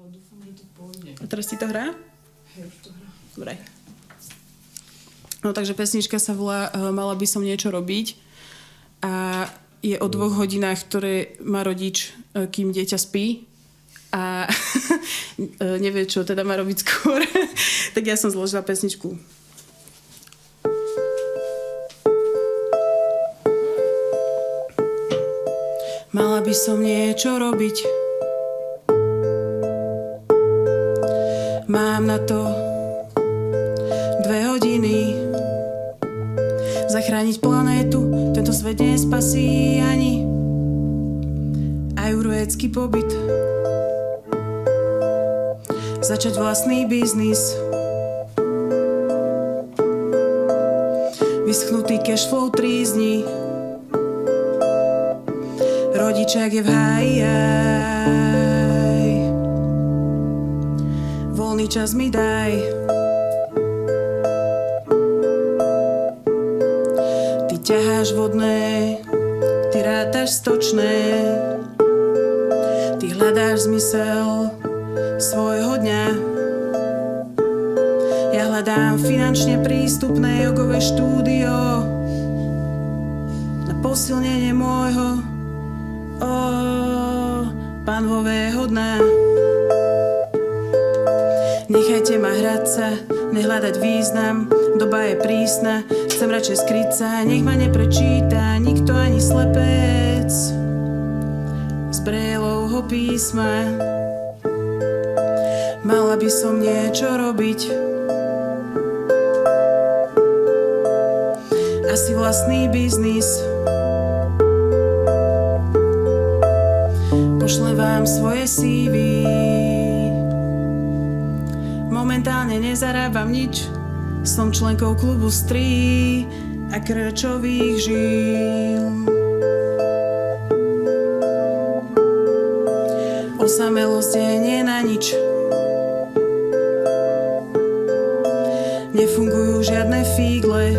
dúfam, že to pôjde. A teraz ti to hrá? Hej, už to hrá. Dobre. No takže pesnička sa volá Mala by som niečo robiť a je o 2 hodinách, ktoré má rodič, kým dieťa spí a nevie, čo teda má robiť skôr. Tak ja som zložila pesničku. Mala by som niečo robiť, mám na to 2 hodiny. Zachrániť planétu, tento svet nespasí ani ajurvédsky pobyt. Začať vlastný biznis, vyschnutý cashflow trízni. Rodičák je v háji, voľný čas mi daj. Ťaháš vodné, ty rátaš stočné, ty hľadáš zmysel svojho dňa. Ja hľadám finančne prístupné jogové štúdio na posilnenie môjho panvového dna. Nechajte ma hrať sa, nehľadať význam, doba je prísna, chcem radšej skryť sa, nech ma neprečíta nikto ani slepec z Braillovho písma. Mala by som niečo robiť, asi vlastný biznis. Pošlem vám svoje CV. Momentálne nezarábam nič, som členkou klubu strí a krčových žil. Osamelosť je nie na nič, nefungujú žiadne fígle.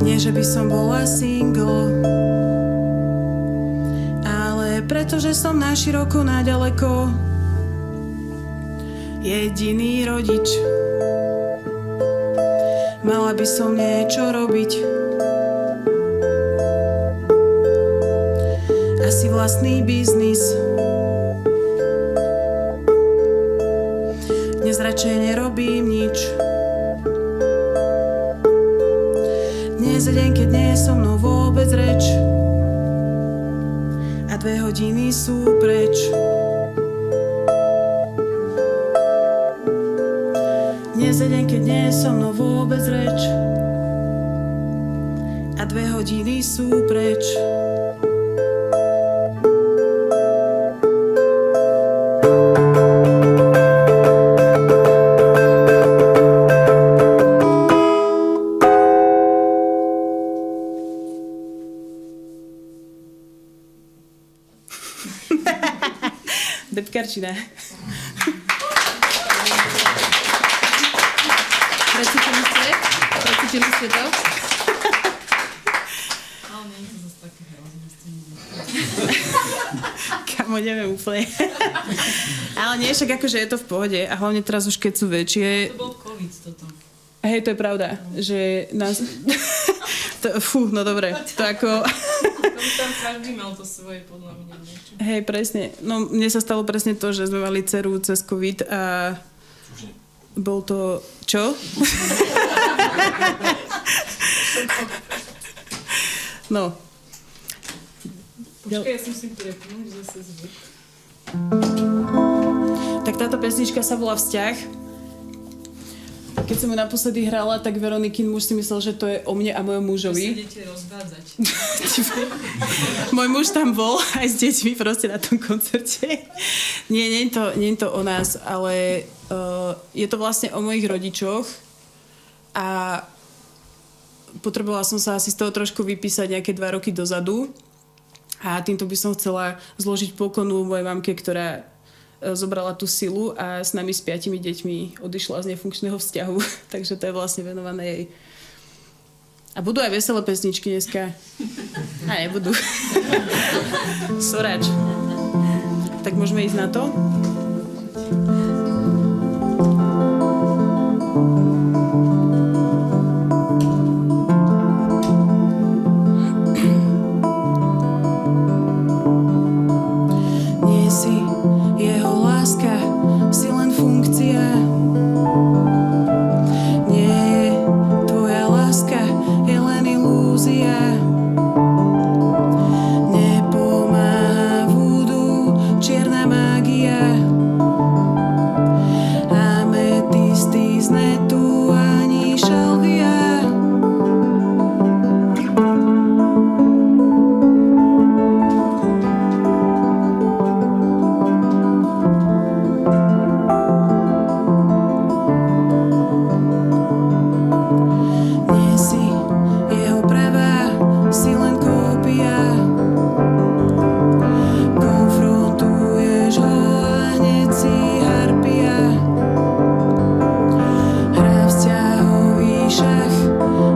Nie, že by som bola single, ale pretože som naširoko, naďaleko jediný rodič. Mala by som niečo robiť, asi vlastný biznis. Dnes radšej nerobím nič. Dnes je deň, keď nie je so mnou vôbec reč a 2 hodiny sú preč. Dnes je deň, keď nie je so mnou vôbec reč a 2 hodiny sú preč. Depkarčina. Precítili ste to? Ale nie je to zase také hrozné. Kamo, neviem úplne. Ale nie, však akože je to v pohode. A hlavne teraz už keď sú väčšie... To bol COVID toto. Hej, to je pravda, že nás... no dobre, to ako... Tam každý mal to svoje, podľa mňa. Hej, presne. No, mne sa stalo presne to, že sme mali dceru cez COVID a bol to... Čo? No. Počkaj, ja som si prepnúť zase zvuk. Tak táto pesnička sa volá Vzťah. Keď som ju naposledy hrala, tak Veronikin muž si myslel, že to je o mne a mojom mužovi. Vy sa idete rozvádzať. Môj muž tam bol aj s deťmi proste na tom koncerte. Nie je to o nás, ale je to vlastne o mojich rodičoch a potrebovala som sa asi z toho trošku vypísať nejaké 2 roky dozadu a týmto by som chcela zložiť poklonu mojej mamke, ktorá zobrala tú silu a s nami s 5 deťmi odišla z nefunkčného vzťahu. Takže to je vlastne venované jej. A budú aj veselé pesničky dneska. A nebudú. Sorač. Tak môžeme ísť na to? Nie si jeho láska, si len funkcia. Nie je tvoja láska, je len ilúzia. Nepomáha vúdu, čierna mágia. Ametisty z netu ani šalvia. Nie si jeho pravá, si len kópia. Konfrontuješ ho a hneď si harpia. Hrá vzťahový šach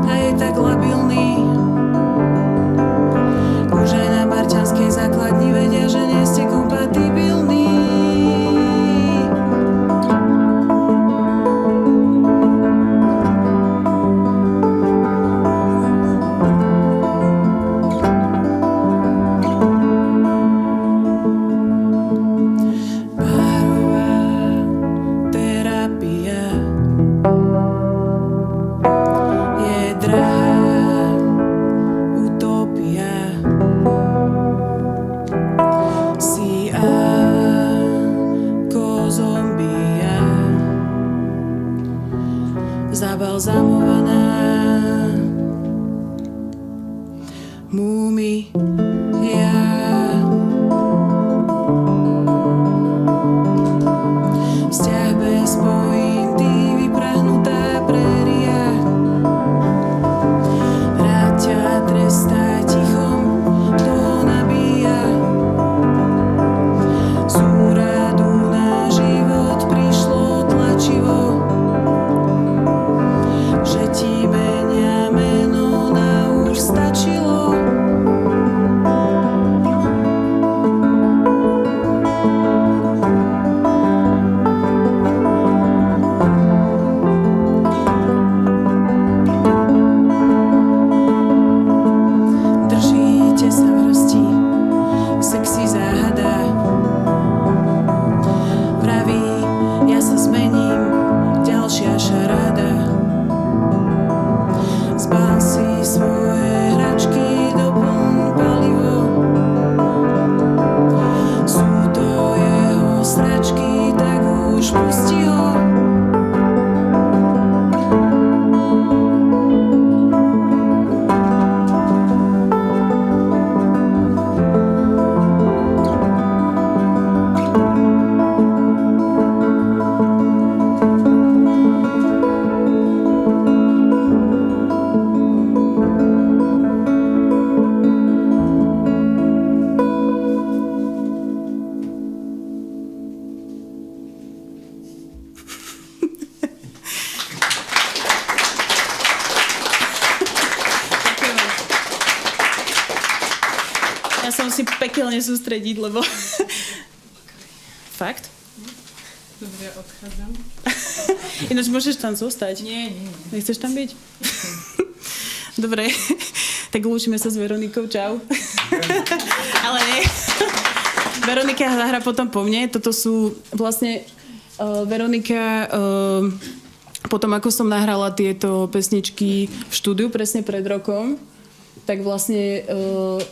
a je tak labilný. Už aj na marťanskej základni vedia, že nie ste kompatibilní. Párová terapia je drahá utopia. Si ako zombia, zabalzamovaná múmia. Vzťah bez pointy, vyprahnutá préria. Rád ťa trestá tichom, toho nabíja. Z úradu na život prišlo tlačivo, že ti menia meno, na už stačilo. Držíte sa v hrsti, sexy záhada. Vraví, ja sa zmením, ďalšia šaráda. Zbal si svoje hračky, doplň palivo. Sú to jeho sračky, tak už pusti ho. Ja sa musím pekelne sústrediť, lebo... Fakt? Dobre, ja odchádzam. Ináč môžeš tam zostať. Nie. Nechceš tam byť? Dobre, tak lúčime sa s Veronikou, čau. Ale nie. Veronika zahra potom po mne. Toto sú vlastne... Veronika... Potom, ako som nahrala tieto pesničky v štúdiu presne pred rokom, tak vlastne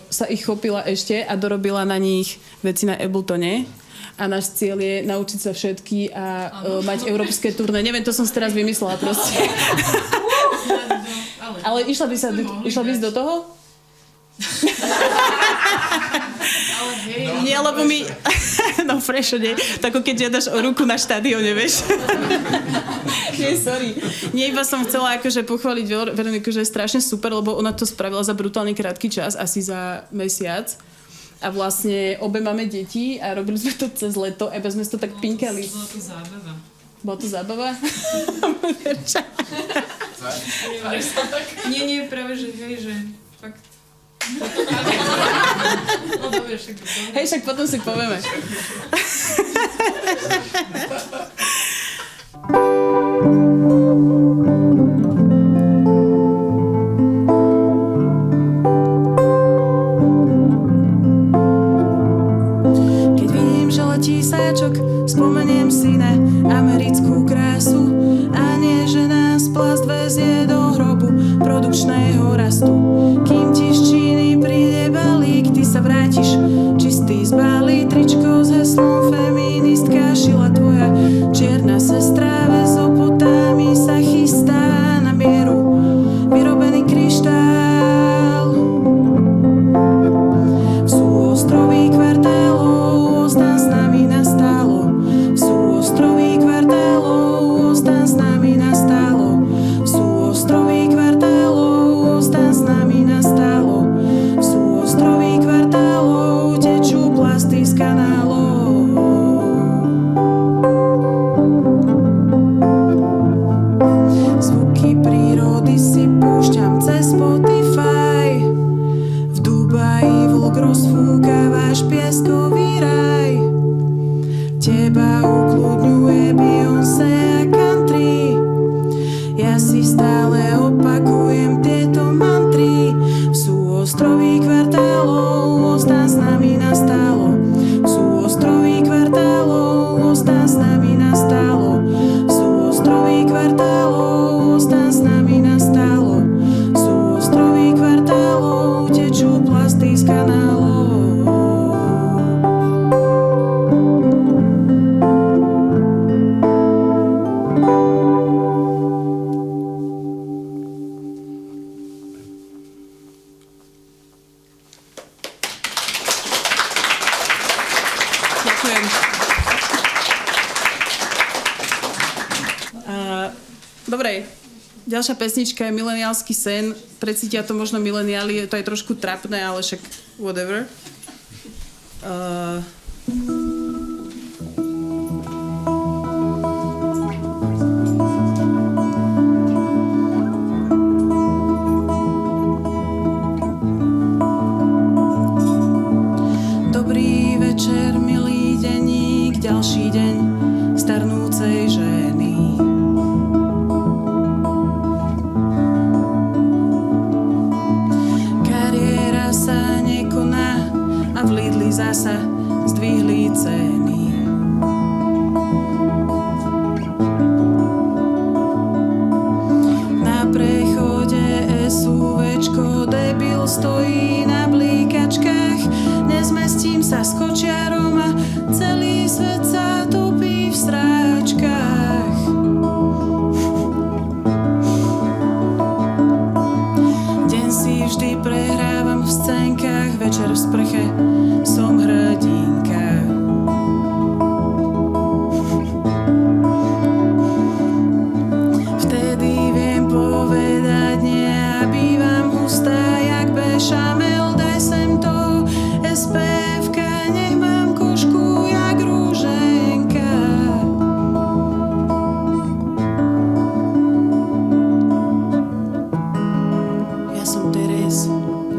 sa ich chopila ešte a dorobila na nich veci na Abletone. A náš cieľ je naučiť sa všetky a mať európske turné. Neviem, to som si teraz vymyslela proste. Ale išla by si do toho? Ale hej. Nie, lebo mi... No prečo nie? Tak ako keď žiadaš o ruku na štadióne, vieš? Nie, sorry. Nie, iba som chcela akože pochváliť Veroniku, že je strašne super, lebo ona to spravila za brutálne krátky čas, asi za mesiac. A vlastne obe máme deti a robili sme to cez leto, iba sme to tak pinkali. Bola to zábava. Bola to zábava? Nie, práve, že hej, že fakt No dobre, však to. Hej, však potom si povieme. Keď vidím, že letí sáčok, spomeniem si na americkú krásu a nie, že nás plast vezie do hrobu produkčného rastu. Kým ti z Číny príde balík, ty sa vrátiš čistý z Bali, tričko s heslom feministka šila tvoja čierna sestra, Mezopotámii sa chystá na mieru vyrobený kryštál. Sú ostrovy kvartálov, ostan s nami nastálo. Sú ostrovy kvartálov, ostan s nami nastálo. Sú ostrovy kvartálov, ostan s nami nastálo. Sú ostrovy kvartálov, tečú plasty z kanálov. Zvuky prírody si púšťam cez Spotify. V Dubaji vlk rozfúka váš pieskový raj. Teba ukľudňuje Beyoncé a country. Ja si stále opakujem tieto mantry. Sú ostrovy kvartálov, ostan s nami nastálo. Sú ostrovy kvartálov, ostan s nami nastálo. Sú ostrovy kvartálov, ostan s nami nastálo. Sú ostrovy kvartálov, tečú plasty z kanálov. Ďakujem. Dobre, ďalšia pesnička je Mileniálsky sen. Precítia to možno mileniáli, to je trošku trapné, ale však whatever. Dobrý večer, milý denník, ďalší deň starnúcej ženy. Kariéra sa nekoná a v Lidli zasa zdvihli ceny. Na prechode SUVčko debil stojí na blíkačkách. Nezmestím sa s kočiarom a celý svet sa topí v stráčkach. Deň si vždy prehrávam v scénkach, večer v sprche som hrdinka. Vtedy viem povedať nie a bývam hustá jak bešamel. Daj sem to SPF-ka, nech mám košku jak rúženka. Ja som Teres,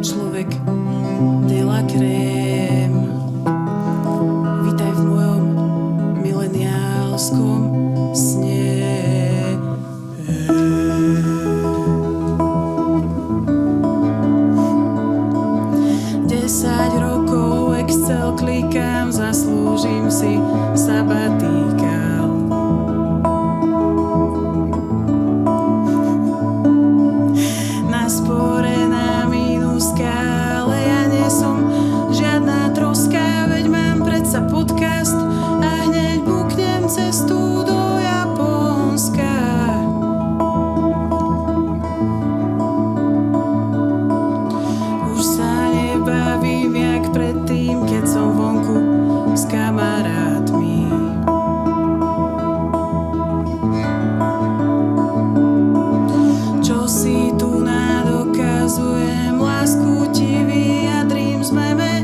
človek de la crème. Vítaj v mojom mileniálskom sne. 10 rokov Excel klikám, zaslúžim si sabatikál. Na spore na mínuska, ale ja nie som žiadna troska, veď mám predsa podcast a hneď buknem cestu do Japonska. Už sa nebavím jak predtým, keď som vonku s kamarátmi. Čo si tu nadokazujem, lásku ti vyjadrím z meme.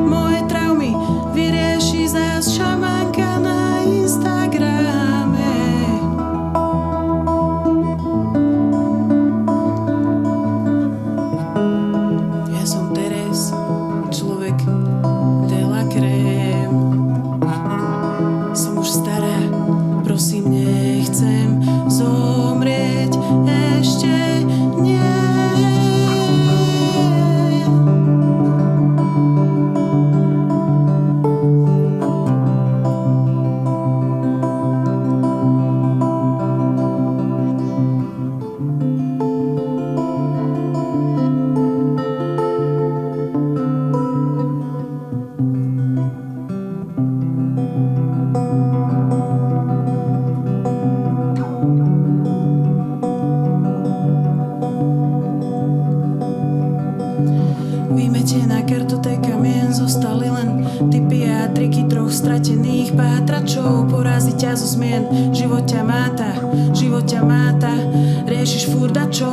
Moje traumy vyrieši zás šamanka na Instagrame. Ja som Teresa, triky troch stratených pátračov. Porazí ťa zo zmien, život ťa máta. Riešiš furdačo.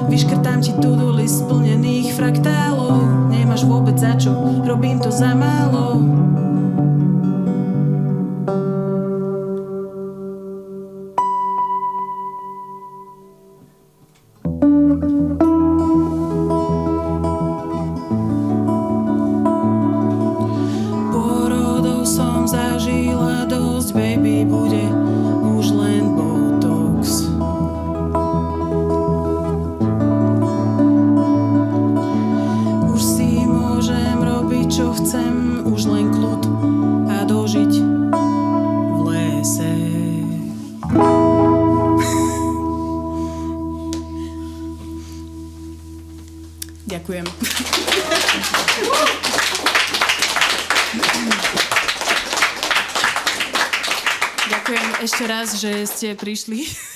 Vyškrtám ti to-do list splnených fraktálov. Nemáš vôbec za čo, robím to za málo. Porodov som zažila dosť, baby, bude už len botox. Už si môžem robiť, čo chcem, už len kľud a dožiť v lese. Ďakujem. Ďakujem ešte raz, že ste prišli.